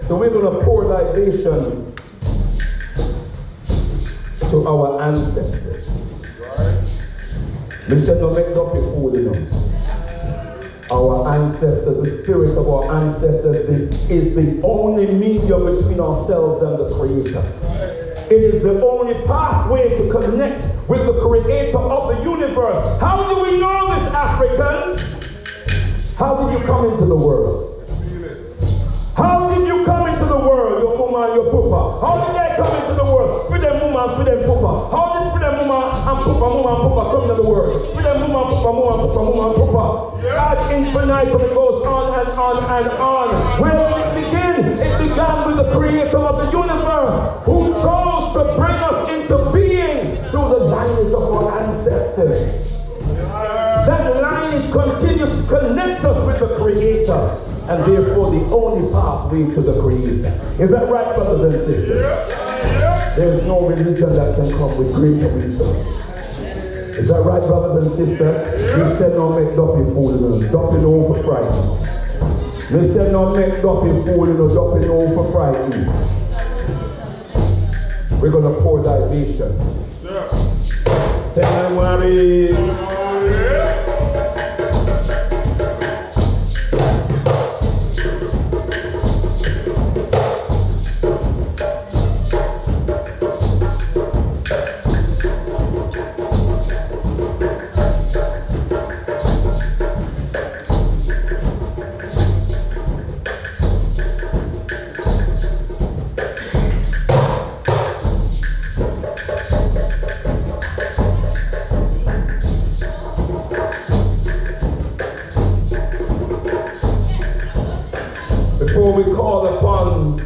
So we're going to pour libation to our ancestors. We said, no, make up your fool, you know. Our ancestors, the spirit of our ancestors is the only medium between ourselves and the Creator. It is the only pathway to connect with the Creator of the universe. How do we know this, Africans? How did you come into the world? How did you come into the world, your mama and your papa? How did they come into the world? For them mama and for them papa. How did for them mama and papa come into the world? For them mama and papa. God infinitum, it goes on and on and on. Where did it begin? It began with the Creator of the universe, who chose to bring us into being through the lineage of our ancestors. That lineage continues to connect us with the Creator, and therefore the only pathway to the Creator. Is that right, brothers and sisters? There is no religion that can come with greater wisdom. Is that right, brothers and sisters? We said no make Duppy fool, you know. Duppy no for frightened. We said no make Duppy fool, you know. Duppy no for frightened. We're going to pour libation. Tell them worry. Before we call upon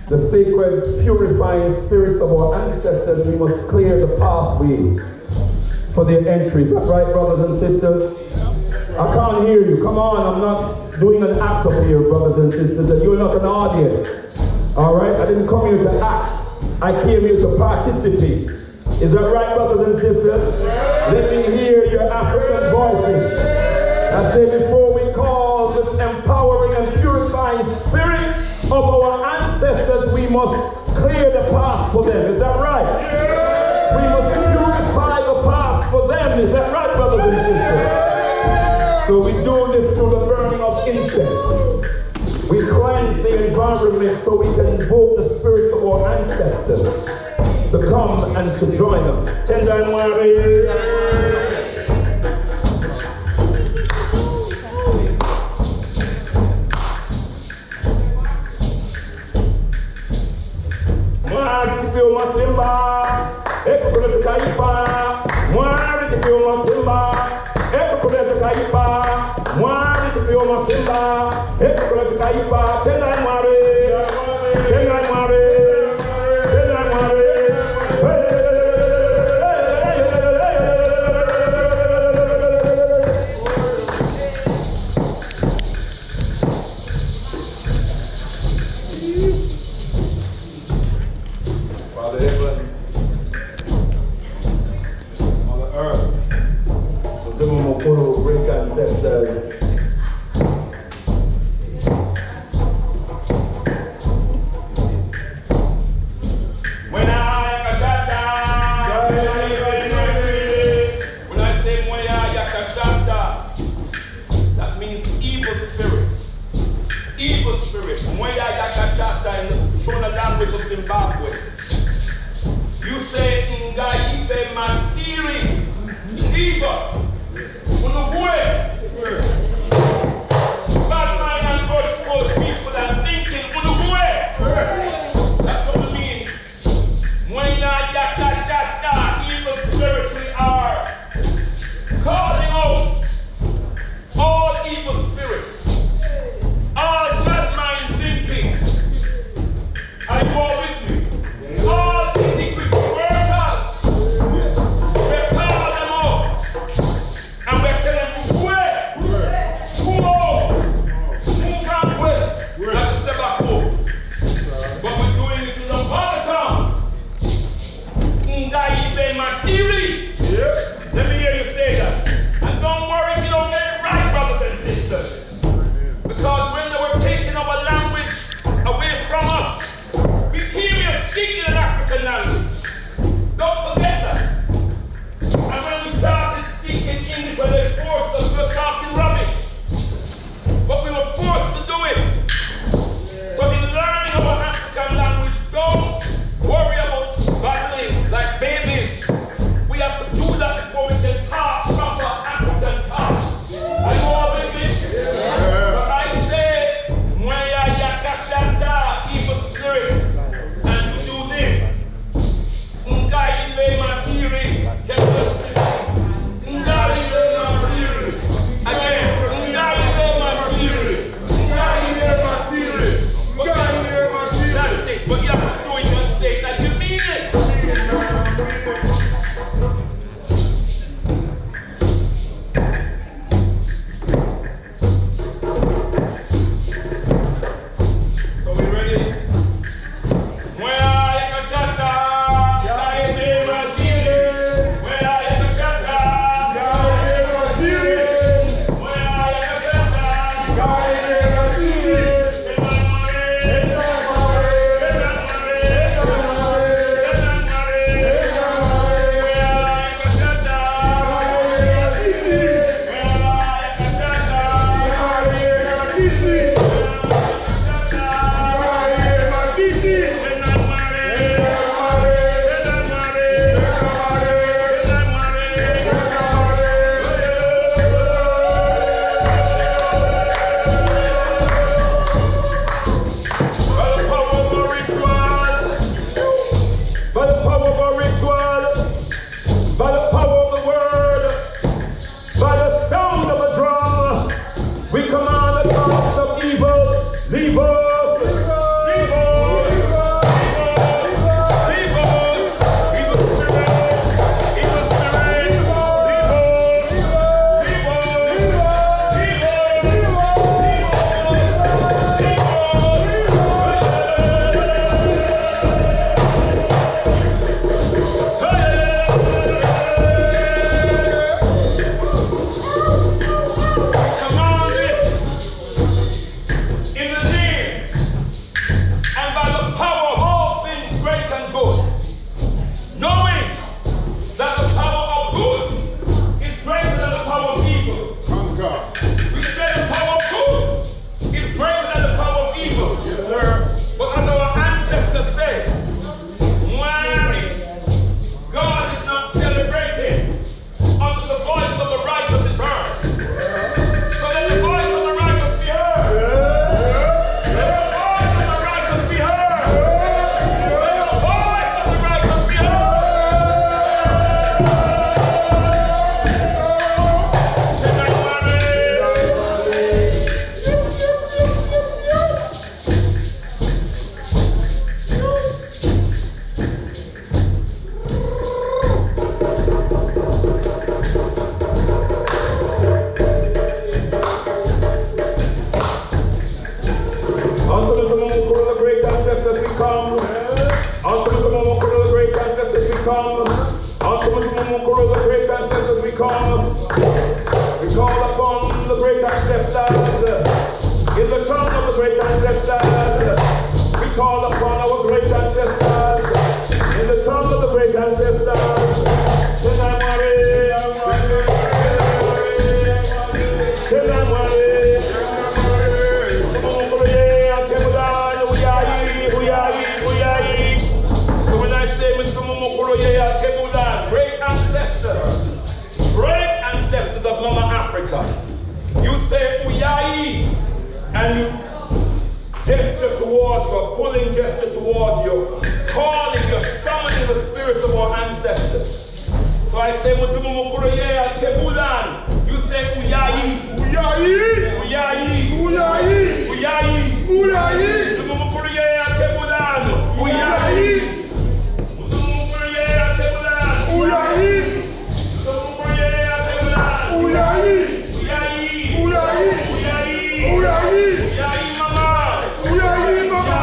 the sacred purifying spirits of our ancestors, we must clear the pathway for their entry. Is that right, brothers and sisters? I can't hear you. Come on, I'm not doing an act up here, brothers and sisters. You're not an audience. All right? I didn't come here to act. I came here to participate. Is that right, brothers and sisters? Let me hear your African voices. I say before we call the empowering and purifying spirits of our ancestors, we must clear the path for them. Is that right? We must purify the path for them. Is that right, brothers and sisters? So we do this through the burning of incense. We cleanse the environment so we can invoke the spirits of our ancestors to come and to join us. Tender and worry. Great ancestors. When I say that means evil spirit. Evil spirit. In the Shona language of Zimbabwe. You say Ngaibe Matiri. Evil. Bad mind and grudge towards people that are thinking that's what we mean. When evil spirits we are calling out all evil spirits, all bad mind thinking. Are you all with me? All iniquity workers, we call them all. ancestors of Mama Africa. You say Uyai, and you gesture towards you, a pulling gesture towards you, calling, you're summoning the spirits of our ancestors. So I say Mutumukuroye Tebulan. You say Uyai. Uyai. Uyai. Uyai. Uyai. Uyai. Mutumukuroye Tebulan. Uyai. Mutumukuroye Tebulan. Uyai. Mutumukuroye Tebulan. Uyai. Uyai. Uyai. Uyai. Uyai. Uyai mama. Uyai mama.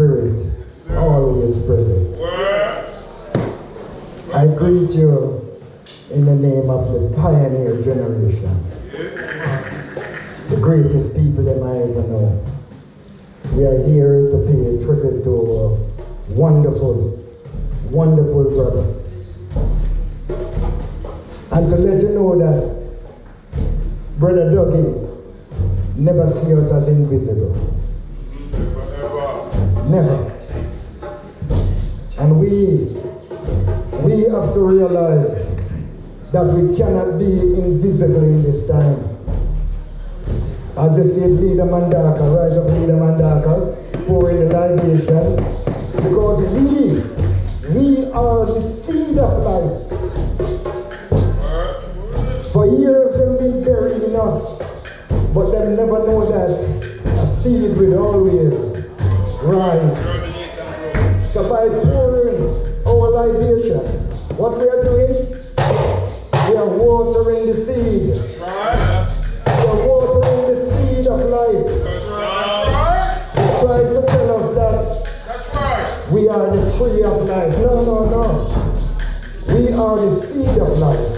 Spirit always present. I greet you in the name of the pioneer generation. The greatest people that I ever know. We are here to pay a tribute to our wonderful, wonderful brother. And to let you know that Brother Dougie never see us as invisible. Never. And we have to realize that we cannot be invisible in this time. As they said, Leader Mandaka, rise up Leader Mandaka, pour in the libation, because we are the seed of life. For years they've been burying us, but they never know that a seed will always rise. So by pouring our libation, what we are doing, we are watering the seed. We are watering the seed of life. They try to tell us that we are the tree of life. No. We are the seed of life.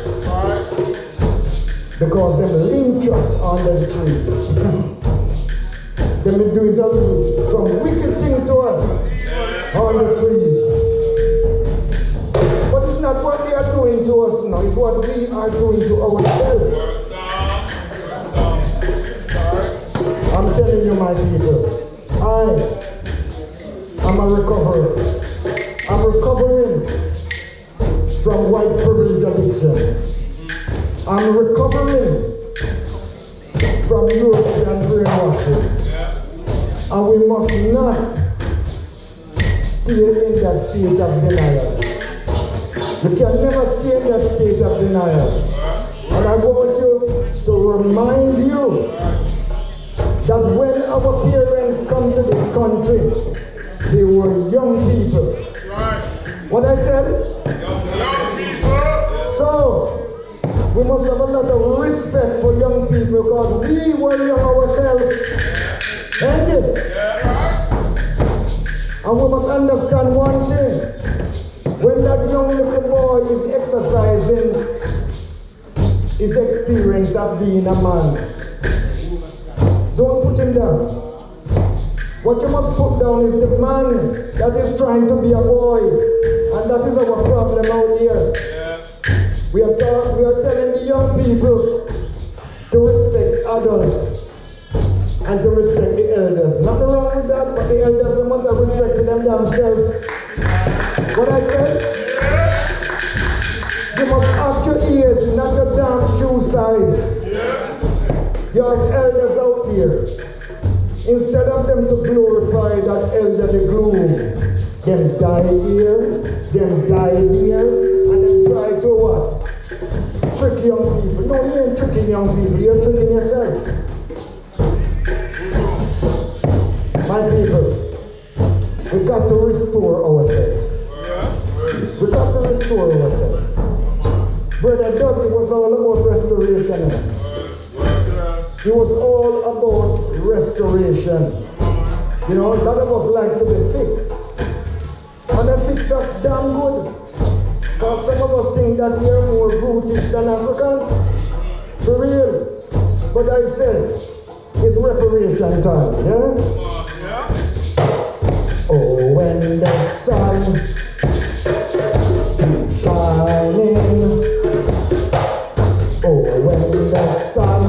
Because they lynch us under the tree. They've been doing some wicked thing to us on the trees. But it's not what they are doing to us now, it's what we are doing to ourselves. I'm telling you, my people, I am a recoverer. I'm recovering from white privilege addiction. I'm recovering from European brainwashing. And we must not stay in that state of denial. You can never stay in that state of denial. And I want you to remind you that when our parents come to this country, they were young people. What I said? Young people. So, we must have a lot of respect for young people because we were young ourselves. Ain't it? And we must understand one thing. When that young little boy is exercising his experience of being a man, don't put him down. What you must put down is the man that is trying to be a boy. And that is our problem out here. We are telling the young people to respect adults and to respect the elders. Nothing wrong with that, but the elders must have respect for them themselves. What I said? You must act your age, not your damn shoe size. You have elders out there. Instead of them to glorify that elderly gloom, them die here, them die there, and them try to what? Trick young people. No, you ain't tricking young people, you're tricking yourself. My people, we got to restore ourselves. We got to restore ourselves. Brother Dougie was all about restoration. He was all about restoration. You know, a lot of us like to be fixed. And they fix us damn good. Because some of us think that we are more brutish than African. For real. But I said, it's reparation time, yeah? Oh, when the sun keeps shining. Oh, when the sun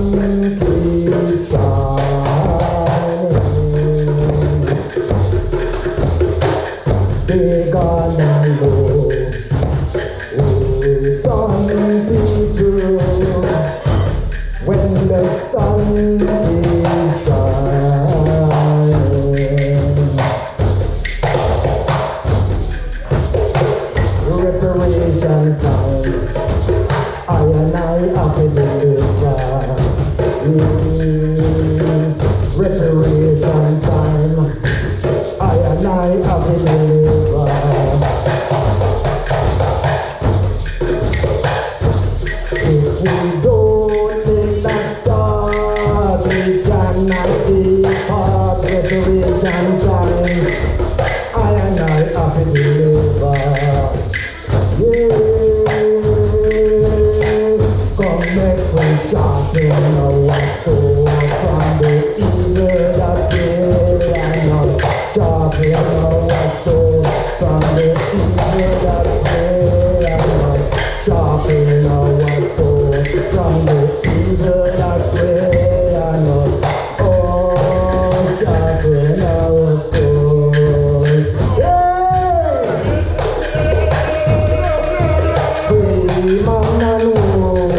keeps shining. They gonna know. Some people, when the sun keeps shining, reparation time, I and I have to deliver. Reparation time, I and I have to deliver. to deliver. Yeah, come make we sharpen our soul from the evil that prey on us. Sharpen our soul from the evil that prey on us. Sharpen our soul from the evil that prey on us. Oh, sharpen our soul. Yeah! Free man and woman.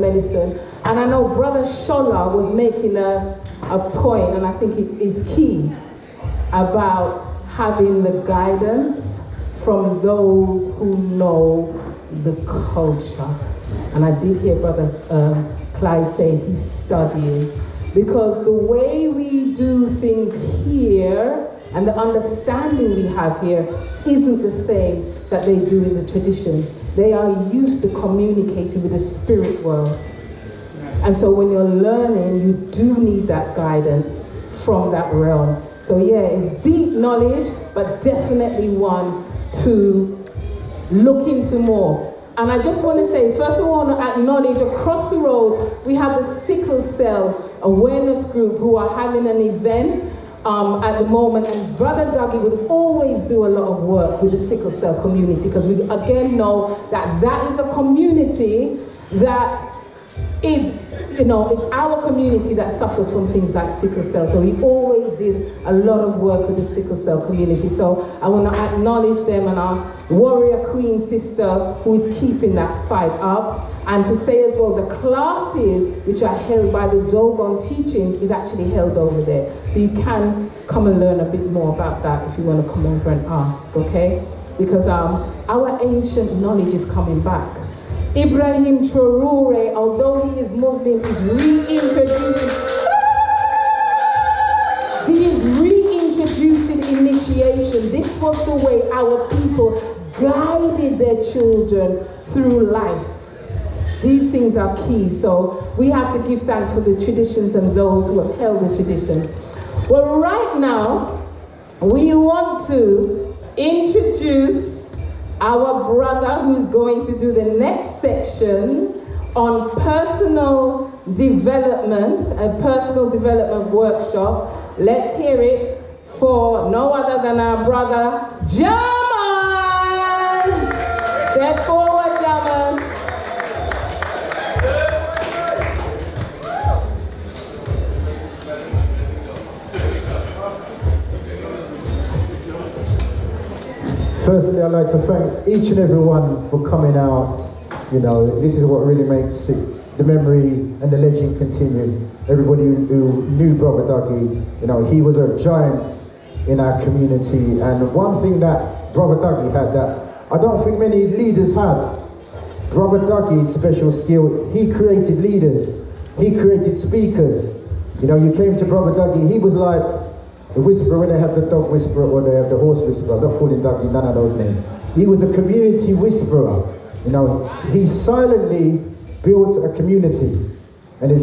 Medicine. And I know Brother Shola was making a point, and I think it is key, about having the guidance from those who know the culture. And I did hear Brother Clyde say he's studying, because the way we do things here and the understanding we have here isn't the same that they do in the traditions. They are used to communicating with the spirit world. And so when you're learning, you do need that guidance from that realm. So yeah, it's deep knowledge, but definitely one to look into more. And I just want to say, first of all, I want to acknowledge across the road, we have the Sickle Cell Awareness Group who are having an event at the moment, and Brother Dougie would always do a lot of work with the sickle cell community, because we again know that that is a community that is, it's our community that suffers from things like sickle cell. So he always did a lot of work with the sickle cell community. So I want to acknowledge them, and our warrior queen sister who is keeping that fight up. And to say as well, the classes which are held by the Dogon teachings is actually held over there. So you can come and learn a bit more about that if you want to come over and ask, okay? Because our ancient knowledge is coming back. Ibrahim Traore, although he is Muslim, is reintroducing initiation. This was the way our people guided their children through life. These things are key, so we have to give thanks for the traditions and those who have held the traditions. Well, right now, we want to introduce our brother who's going to do the next section on personal development, a personal development workshop. Let's hear it for no other than our brother, Jammers! Step forward, Jammers. Firstly, I'd like to thank each and every one for coming out. This is what really makes the memory and the legend continue. Everybody who knew Brother Dougie, he was a giant in our community. And one thing that Brother Dougie had that I don't think many leaders had. Brother Dougie's special skill, he created leaders. He created speakers. You came to Brother Dougie, he was like the whisperer when they have the dog whisperer or they have the horse whisperer. I'm not calling Dougie none of those names. He was a community whisperer. He silently built a community, and he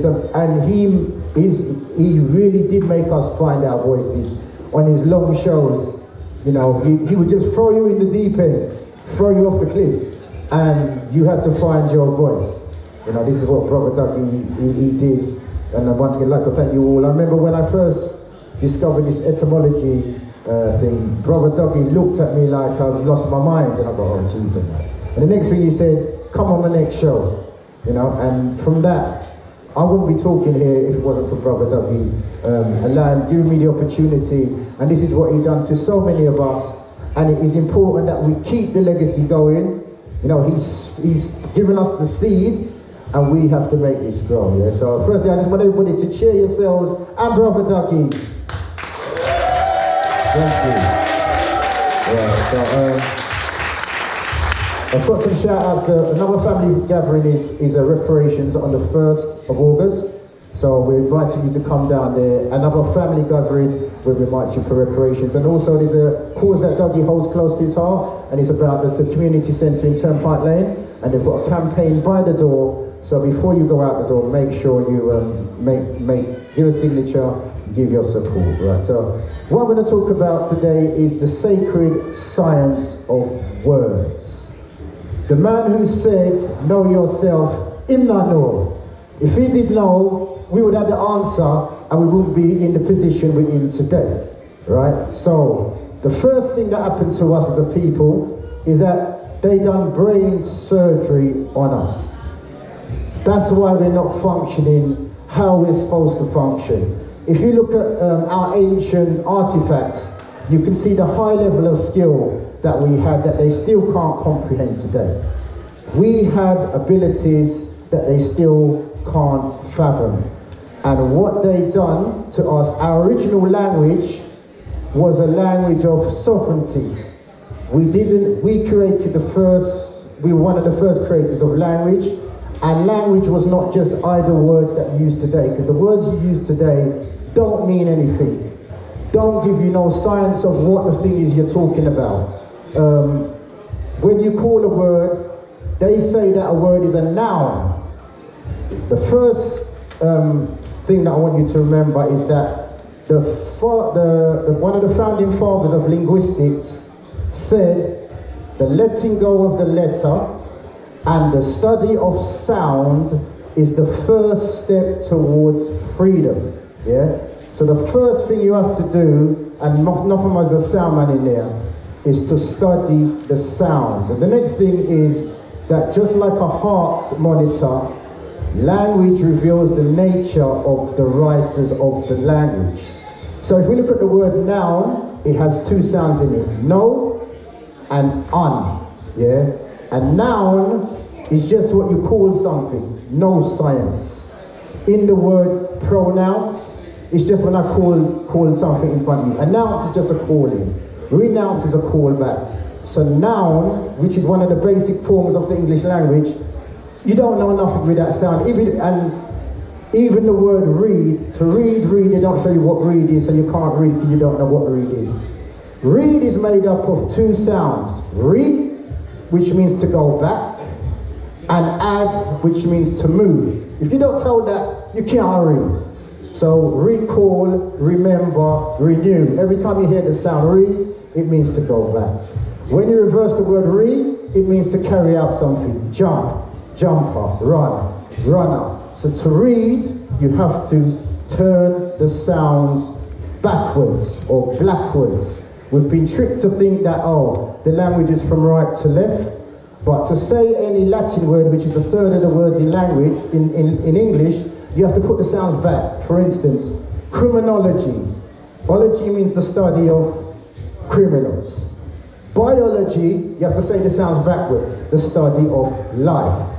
really did make us find our voices on his long shows. He would just throw you in the deep end, throw you off the cliff, and you had to find your voice. This is what Brother Dougie he did, and once again I'd like to thank you all. I remember when I first discovered this etymology thing, Brother Dougie looked at me like I've lost my mind, and I go, oh Jesus, man. And the next thing he said, come on the next show, and from that, I wouldn't be talking here if it wasn't for Brother Dougie giving me the opportunity, and this is what he done to so many of us, and it is important that we keep the legacy going. He's given us the seed, and we have to make this grow, yeah? So firstly, I just want everybody to cheer yourselves and Brother Dougie. Thank you. Yeah, so I've got some shout outs. Another family gathering is a reparations on the 1st of August. So we're inviting you to come down there. Another family gathering where we invite you for reparations. And also there's a cause that Dougie holds close to his heart, and it's about the community centre in Turnpike Lane. And they've got a campaign by the door. So before you go out the door, make sure you give a signature, give your support, right? So what I'm going to talk about today is the sacred science of words. The man who said, know yourself, him not know. If he did know, we would have the answer and we wouldn't be in the position we're in today, right? So the first thing that happened to us as a people is that they done brain surgery on us. That's why we're not functioning how we're supposed to function. If you look at our ancient artifacts, you can see the high level of skill that we had that they still can't comprehend today. We had abilities that they still can't fathom. And what they done to us, our original language was a language of sovereignty. We created we were one of the first creators of language, and language was not just idle words that you use today, because the words you use today don't mean anything. Don't give you no science of what the thing is you're talking about. When you call a word, they say that a word is a noun. The first thing that I want you to remember is that one of the founding fathers of linguistics said the letting go of the letter and the study of sound is the first step towards freedom. Yeah? So the first thing you have to do, and nothing as a sound man in there, is to study the sound. And the next thing is that just like a heart monitor, language reveals the nature of the writers of the language. So if we look at the word noun, it has two sounds in it, no and un, yeah? And noun is just what you call something, no science. In the word pronounce, it's just when I call something in front of you. Announce is just a calling. Renounce is a callback. So noun, which is one of the basic forms of the English language, you don't know nothing with that sound. Even the word read, to read, they don't show you what read is, so you can't read because you don't know what read is. Read is made up of two sounds. Re, which means to go back, and add, which means to move. If you don't tell that, you can't read. So recall, remember, renew. Every time you hear the sound re, it means to go back. When you reverse the word re, it means to carry out something. Jump, jumper, run, runner. So to read, you have to turn the sounds backwards or backwards. We've been tricked to think that, oh, the language is from right to left. But to say any Latin word, which is a third of the words in language, in English, you have to put the sounds back. For instance, criminology. Ology means the study of criminals. Biology, you have to say the sounds backward, the study of life.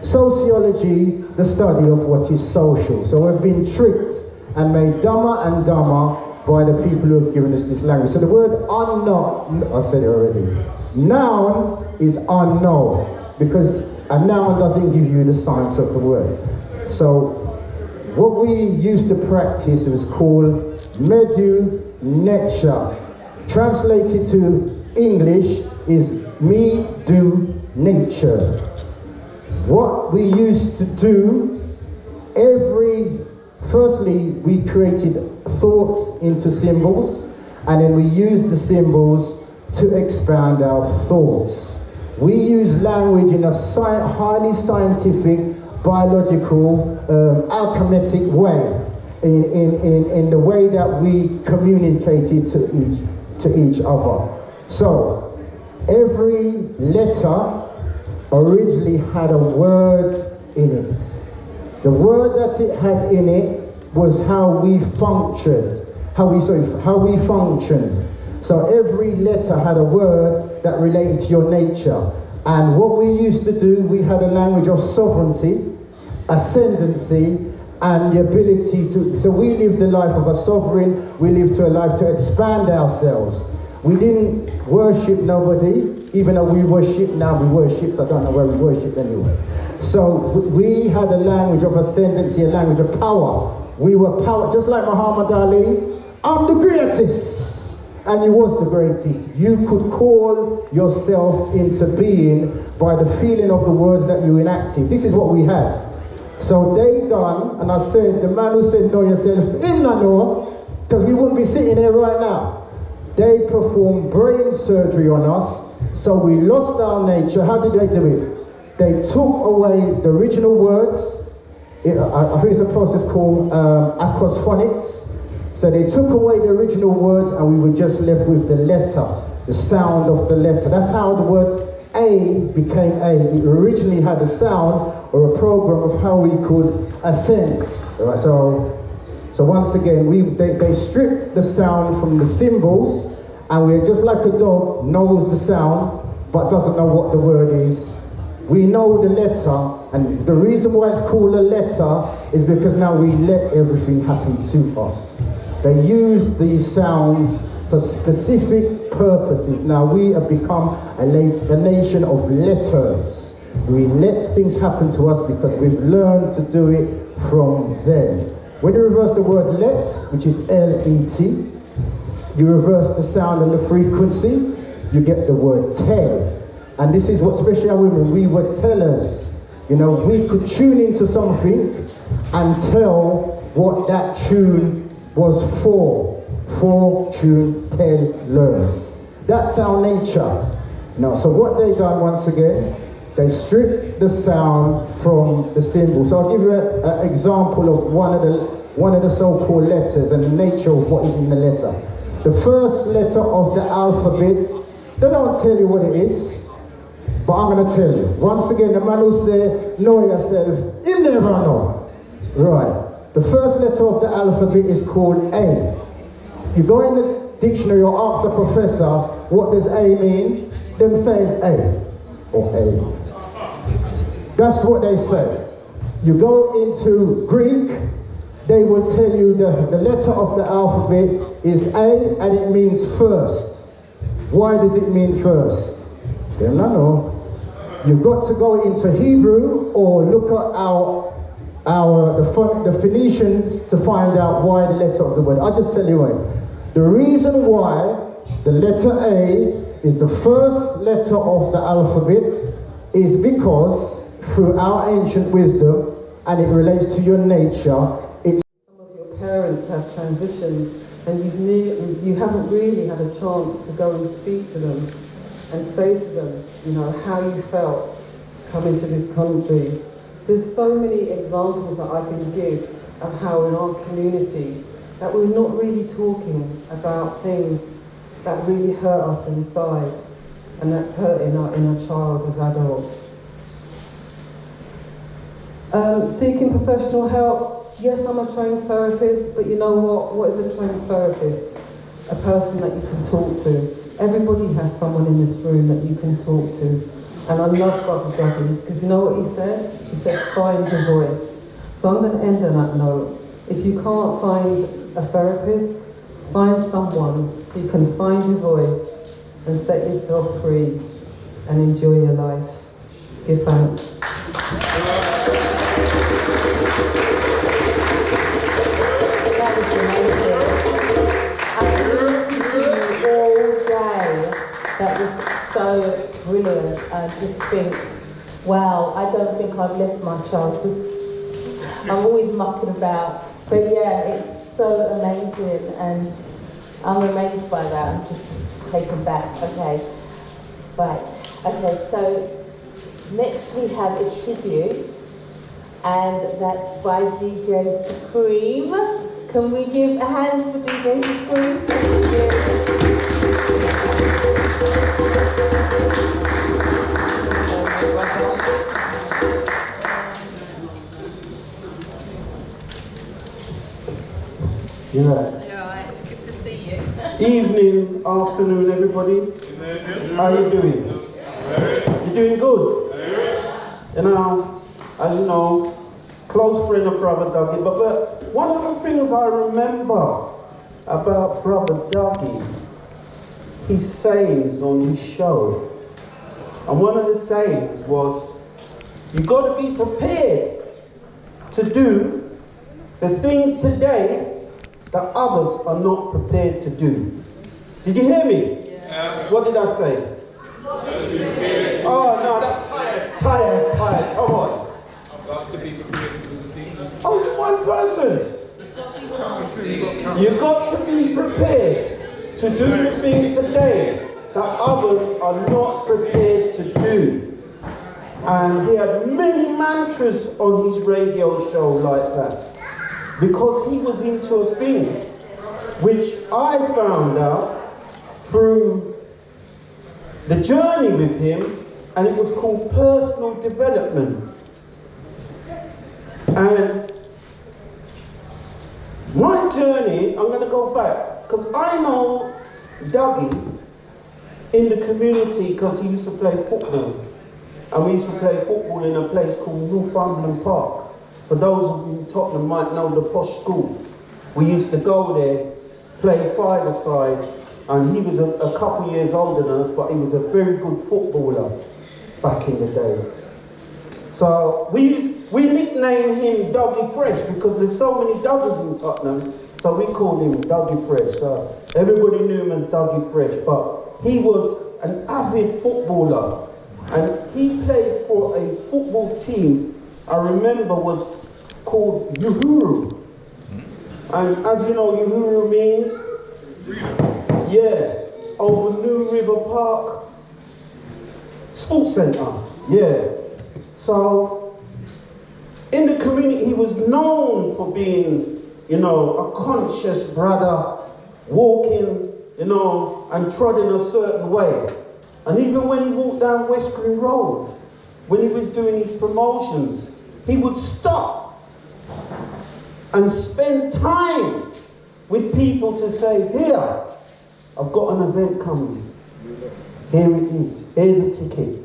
Sociology, the study of what is social. So we've been tricked and made dumber and dumber by the people who have given us this language. So the word unknown, I said it already. Noun is unknown, because a noun doesn't give you the science of the word. So what we used to practice was called medu nature. Translated to English is me do nature. What we used to do, firstly, we created thoughts into symbols, and then we used the symbols to expand our thoughts. We use language in a highly scientific, biological, alchemic way, in the way that we communicated to each other. So, every letter originally had a word in it. The word that it had in it was how we functioned. How we functioned. So every letter had a word that related to your nature. And what we used to do, we had a language of sovereignty, ascendancy, and the ability to, so we lived the life of a sovereign, we lived a life to expand ourselves. We didn't worship nobody, even though we worship now, so I don't know where we worship anyway. So we had a language of ascendancy, a language of power. We were power, just like Muhammad Ali, I'm the greatest. And you was the greatest. You could call yourself into being by the feeling of the words that you enacted. This is what we had. So they done, and I said, the man who said know yourself, in the know, because we wouldn't be sitting here right now. They performed brain surgery on us, so we lost our nature. How did they do it? They took away the original words. I think it's a process called acrophonics. So they took away the original words and we were just left with the letter, the sound of the letter. That's how the word A became A. It originally had a sound or a program of how we could ascend. Right? So once again, they stripped the sound from the symbols, and we're just like a dog knows the sound but doesn't know what the word is. We know the letter, and the reason why it's called a letter is because now we let everything happen to us. They use these sounds for specific purposes. Now we have become a nation of letters. We let things happen to us because we've learned to do it from them. When you reverse the word let, which is L-E-T, you reverse the sound and the frequency, you get the word tell. And this is what, especially our women, we were tellers. You know, we could tune into something and tell what that tune was for tune tellers. That's our nature. Now, so what they done once again, they stripped the sound from the symbol. So I'll give you an example of one of the so-called letters and the nature of what is in the letter. The first letter of the alphabet, they don't tell you what it is, but I'm going to tell you. Once again, the man who say, know yourself, you never know. Right. The first letter of the alphabet is called A. You go in the dictionary or ask the professor, what does A mean? Them say A or A. That's what they say. You go into Greek, they will tell you the letter of the alphabet is A and it means first. Why does it mean first? They don't know. You've got to go into Hebrew or look at the Phoenicians to find out why the letter of the word. I'll just tell you why. The reason why the letter A is the first letter of the alphabet is because through our ancient wisdom, and it relates to your nature, it's some of your parents have transitioned and you haven't really had a chance to go and speak to them and say to them, you know, how you felt coming to this country. There's so many examples that I can give of how in our community that we're not really talking about things that really hurt us inside, and that's hurting our inner child as adults. Seeking professional help, yes, I'm a trained therapist, but you know what? What is a trained therapist? A person that you can talk to. Everybody has someone in this room that you can talk to. And I love Brother Dougie, because you know what he said? He said, find your voice. So I'm going to end on that note. If you can't find a therapist, find someone so you can find your voice and set yourself free and enjoy your life. Give thanks. That was amazing. I could listen to you all day. That was so brilliant. I just think, wow, I don't think I've left my childhood. I'm always mucking about. But yeah, it's so amazing, and I'm amazed by that. I'm just taken back. Okay, right. Okay, so next we have a tribute, and that's by DJ Supreme. Can we give a hand for DJ Supreme? Thank you. Yeah, it's good to see you. Evening, afternoon, everybody. How you doing? You doing good? You know, as you know, close friend of Brother Dougie. But one of the things I remember about Brother Dougie, his sayings on his show, and one of the sayings was, you got to be prepared to do the things today that others are not prepared to do. Did you hear me? Yeah. What did I say? Oh no, that's tired. Come on. I've got to be prepared to do the things. Oh, one person. You've got to be prepared to do the things today that others are not prepared to do. And he had many mantras on his radio show like that, because he was into a thing which I found out through the journey with him, and it was called personal development. And my journey, I'm going to go back, because I know Dougie in the community because he used to play football. And we used to play football in a place called Northumberland Park. For those of you in Tottenham might know the posh school. We used to go there, play five-a-side, and he was a couple years older than us, but he was a very good footballer back in the day. So we nicknamed him Dougie Fresh because there's so many Dougies in Tottenham, so we called him Dougie Fresh. So everybody knew him as Dougie Fresh, but he was an avid footballer. And he played for a football team, I remember, was called Uhuru. And as you know, Uhuru means, yeah, over New River Park Sports Centre, yeah. So, in the community, he was known for being, you know, a conscious brother, walking, you know, and trotting a certain way. And even when he walked down West Green Road, when he was doing his promotions, he would stop and spend time with people to say, here, I've got an event coming. Here it is. Here's a ticket.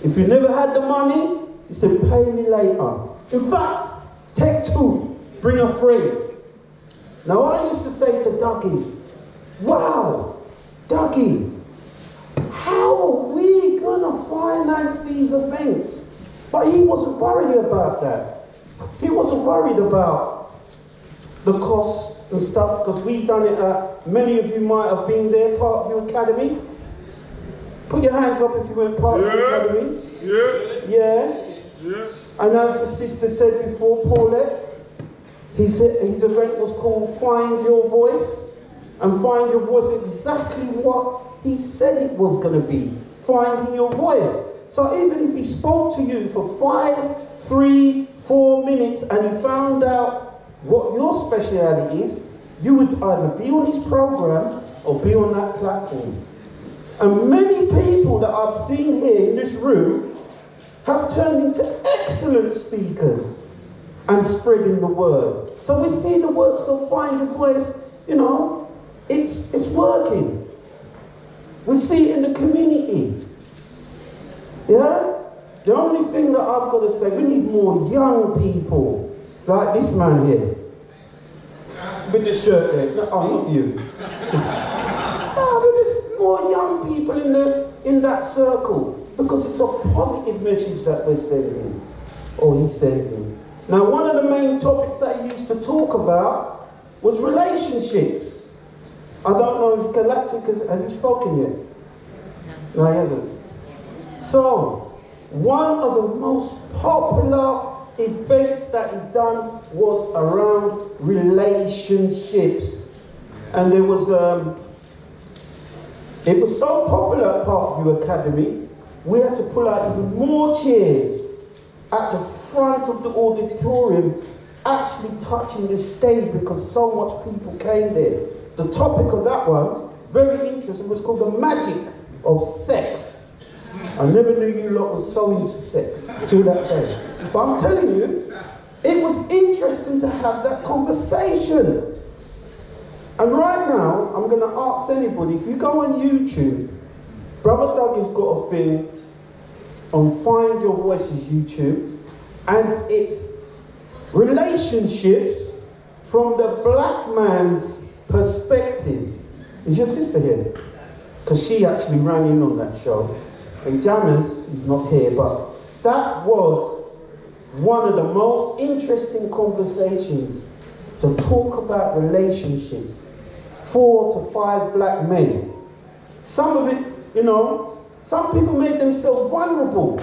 If you never had the money, he said, pay me later. In fact, take two, bring a friend. Now I used to say to Dougie, wow, Dougie, how are we gonna finance these events? But he wasn't worried about that. He wasn't worried about the cost and stuff, because we done it at, many of you might have been there, Parkview Academy. Put your hands up if you went Parkview Academy. Yeah. And as the sister said before, Paulette, his event was called Find Your Voice. And Find Your Voice, exactly what he said it was going to be, finding your voice. So even if he spoke to you for 5, 3, 4 minutes and he found out what your speciality is, you would either be on his program or be on that platform. And many people that I've seen here in this room have turned into excellent speakers and spreading the word. So we see the works of Find Your Voice, you know, it's working. We see it in the community. Yeah? The only thing that I've got to say, we need more young people, like this man here. With the shirt there. No, oh, not you. No, but there's more young people in that circle, because it's a positive message that we're sending, or he's sending. Now, one of the main topics that he used to talk about was relationships. I don't know if Galactic has he spoken yet? No, he hasn't. So, one of the most popular events that he done was around relationships. And there was, it was so popular at Parkview Academy, we had to pull out even more chairs at the front of the auditorium, actually touching the stage because so much people came there. The topic of that one, very interesting, was called the magic of sex. I never knew you lot was so into sex till that day. But I'm telling you, it was interesting to have that conversation. And right now, I'm going to ask anybody, if you go on YouTube, Brother Dougie's got a thing on Find Your Voices YouTube, and it's relationships from the black man's perspective. Is your sister here? Because she actually ran in on that show. And Jammers is not here, but that was one of the most interesting conversations to talk about relationships. 4 to 5 black men. Some of it, you know, some people made themselves vulnerable.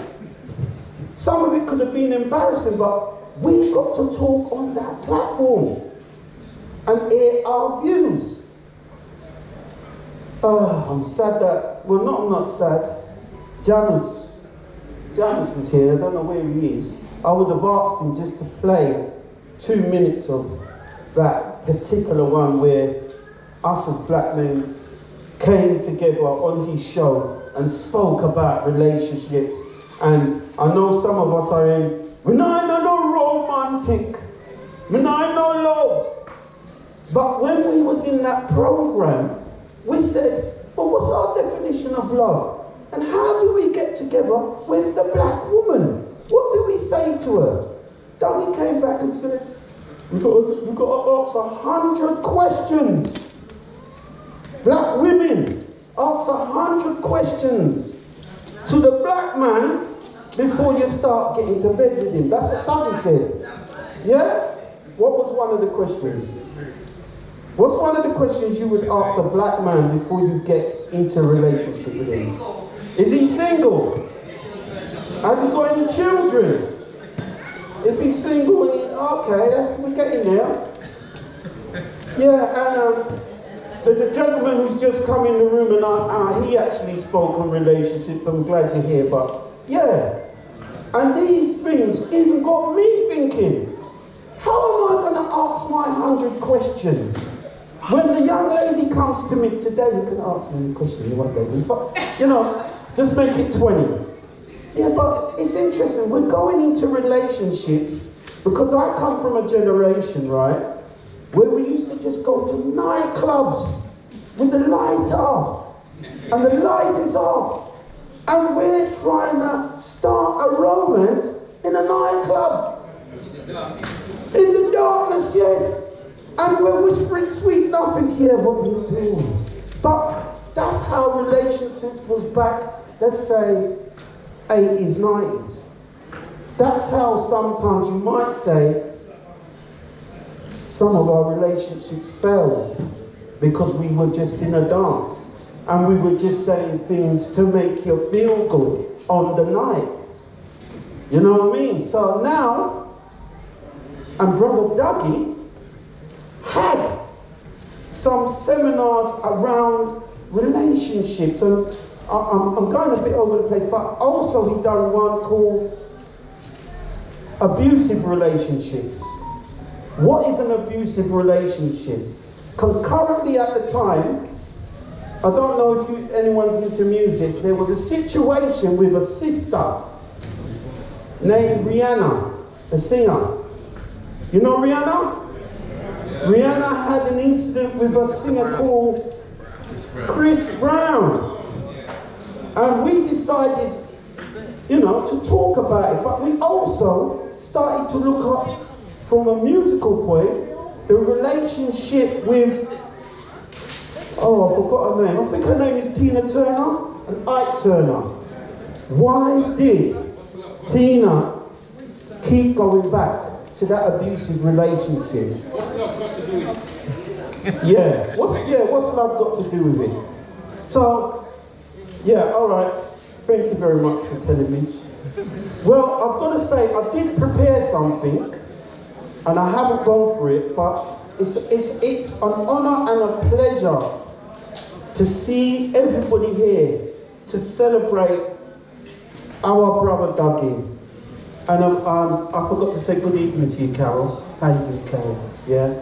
Some of it could have been embarrassing, but we got to talk on that platform. and air our views. I'm sad that, well, I'm not sad. Jammers was here, I don't know where he is. I would have asked him just to play 2 minutes of that particular one where us as black men came together on his show and spoke about relationships. And I know some of us are in, we're not no romantic, we're not no love. But when we was in that program, we said, well, what's our definition of love? And how do we get together with the black woman? What do we say to her? Dougie came back and said, you've got to ask 100 questions. Black women, ask 100 questions to the black man before you start getting to bed with him. That's what Dougie said. Yeah? What was one of the questions? What's one of the questions you would ask a black man before you get into a relationship with him? Is he single? Has he got any children? If he's single, okay, we're getting there. Yeah, and there's a gentleman who's just come in the room and he actually spoke on relationships. I'm glad you're here, but yeah. And these things even got me thinking, how am I going to ask my 100 questions? When the young lady comes to me today, you can ask me any question you want, ladies, but, just make it 20. Yeah, but it's interesting. We're going into relationships because I come from a generation, right, where we used to just go to nightclubs with the light off. And the light is off. And we're trying to start a romance in a nightclub. In the darkness, yes. And we're whispering sweet nothings here, what are you doing? But that's how relationship was back, let's say, 80s, 90s. That's how sometimes you might say some of our relationships failed because we were just in a dance and we were just saying things to make you feel good on the night. You know what I mean? So now, and Brother Dougie had some seminars around relationships, and I'm going a bit over the place, but also he done one called abusive relationships. What is an abusive relationship? Concurrently at the time, I don't know if anyone's into music, there was a situation with a sister named Rihanna, a singer. You know Rihanna? Rihanna had an incident with a singer called Chris Brown. And we decided, to talk about it. But we also started to look up, from a musical point, the relationship with, I forgot her name. I think her name is Tina Turner and Ike Turner. Why did Tina keep going back to that abusive relationship? What's love got to do with it? Yeah, what's love got to do with it? So, yeah, all right. Thank you very much for telling me. Well, I've got to say, I did prepare something, and I haven't gone for it, but it's an honor and a pleasure to see everybody here to celebrate our brother Dougie. And I forgot to say good evening to you, Carol. How you doing, Carol? Yeah.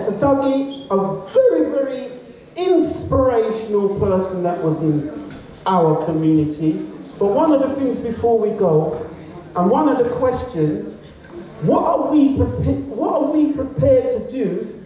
So Dougie, a very, very inspirational person that was in our community. But one of the things before we go, and one of the questions, what are we prepared to do